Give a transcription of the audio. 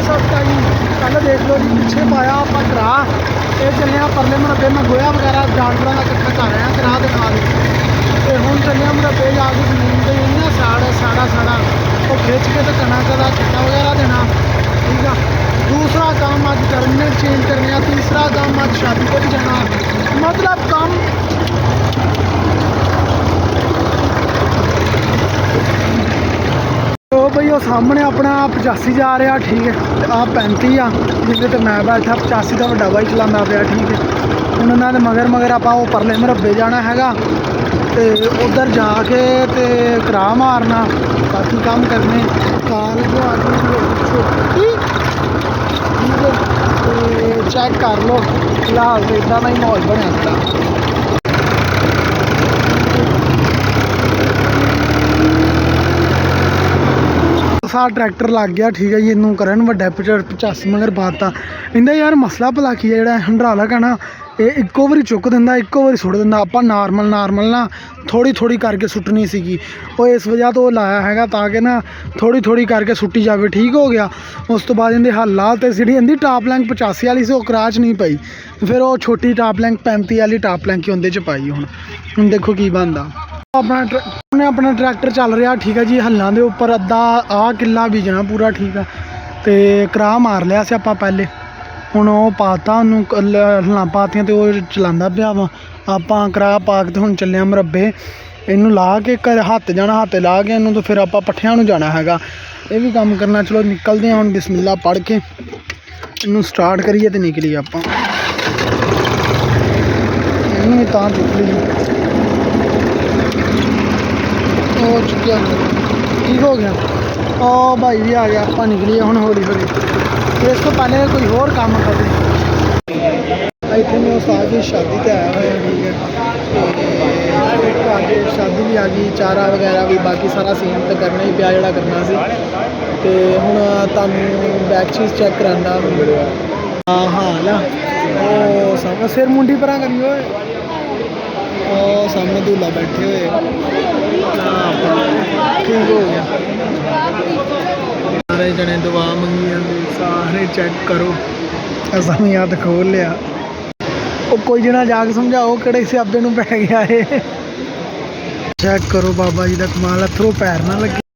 सकता जी। कल देख लो जी पिछे पाया आप करा ये चलिया परले मरबे मैं गोया वगैरह जानवरों का इकट्ठा कर रहा करा दे नाल ते हुण चलिया मरबे जाके जमीन ते ना साड़ा वो खिंच के तो कणक का छट्टा वगैरह देना। ठीक है, दूसरा काम अज टर्मिनल चेंज करने, तीसरा काम अज शादी पर जाना, मतलब काम तो बई वो सामने अपना 85 जा रहा। ठीक है, आ 35 आ जिसे मैं बैठा, 85 का वड्डा बाई चलाना पाया। ठीक है, हुण उन्होंने मगर आप वो परले मरबे जाना हैगा ते उधर जाके ते करा मारना, बाकी काम करने कार जो आ गई छोटी। ठीक है, तो चेक कर लो फिलहाल तो इदा का ही माहौल बनया। सा ट्रैक्टर लग गया। ठीक है जी, इनू करन वड्डा 85 मगर पाता इंदा यार मसला भला की है, जो हंडरालक है ना ये इक्को वारी चुक दिंदा, इक्को वारी सुट दिंदा। आप नार्मल ना थोड़ी करके सुट्टनी सीगी, वो इस वजह तो लाया हैगा ताकि ना थोड़ी करके सुट्टी जाए। ठीक हो गया, उस तो बाद इनके हल ला तो जी इनकी टॉप लैंक 85 वाली से कराच नहीं पाई, फिर वो छोटी टॉप लैंक 35 वाली टॉप लैंक ही उनके पाई। हुण देखो की बनता। अपना ट्रैक्टर चल रहा। ठीक है जी, हल्लां दे उपर अद्धा आ किला बीजना पूरा। ठीक है, तो करा मार लिया से आपां पहले, हुण वो पाता उन्होंने हल्लां पातियां तो वो चलांदा पिया वा। आपां करा पा के हुण चले मरबे, इनू ला के घर हत्थ जाना, हत्थ ला के इनू तो फिर आपां पट्ठियां नूं जाना हैगा, ये भी काम करना। चलो निकलते हैं हुण, बिस्मिल्लाह पढ़ के इनू स्टार्ट करिए तो निकली आपां। इनू भी तां चुक ली, हो चुकिया, ठीक हो गया। ओ भाई भी आ गया, आप निकलिए हुण हौली इस तो पहले कोई होर काम करे। इतने मैं उस्ताद की शादी ते आया हुआ। ठीक है, शादी भी आ गई, चारा वगैरह भी, बाकी सारा सीन तो करना ही पिया जोड़ा करना सी। तो हुण तुहानूं बैक चीज़ चैक करांदा हाल आ। ओ सामने सिर मुंडी परा करियो, ओ सामने दूल्हा बैठे हुए। ठीक हो गया, सारे जने दुआ मंगी जाते, सारे चेक करो। असा भी हथ खोल लिया, वो कोई जना जाके समझाओ कि स्याबे नूं पै गया है। चेक करो बाबा जी का कमाल, अथरों पैर ना लगे।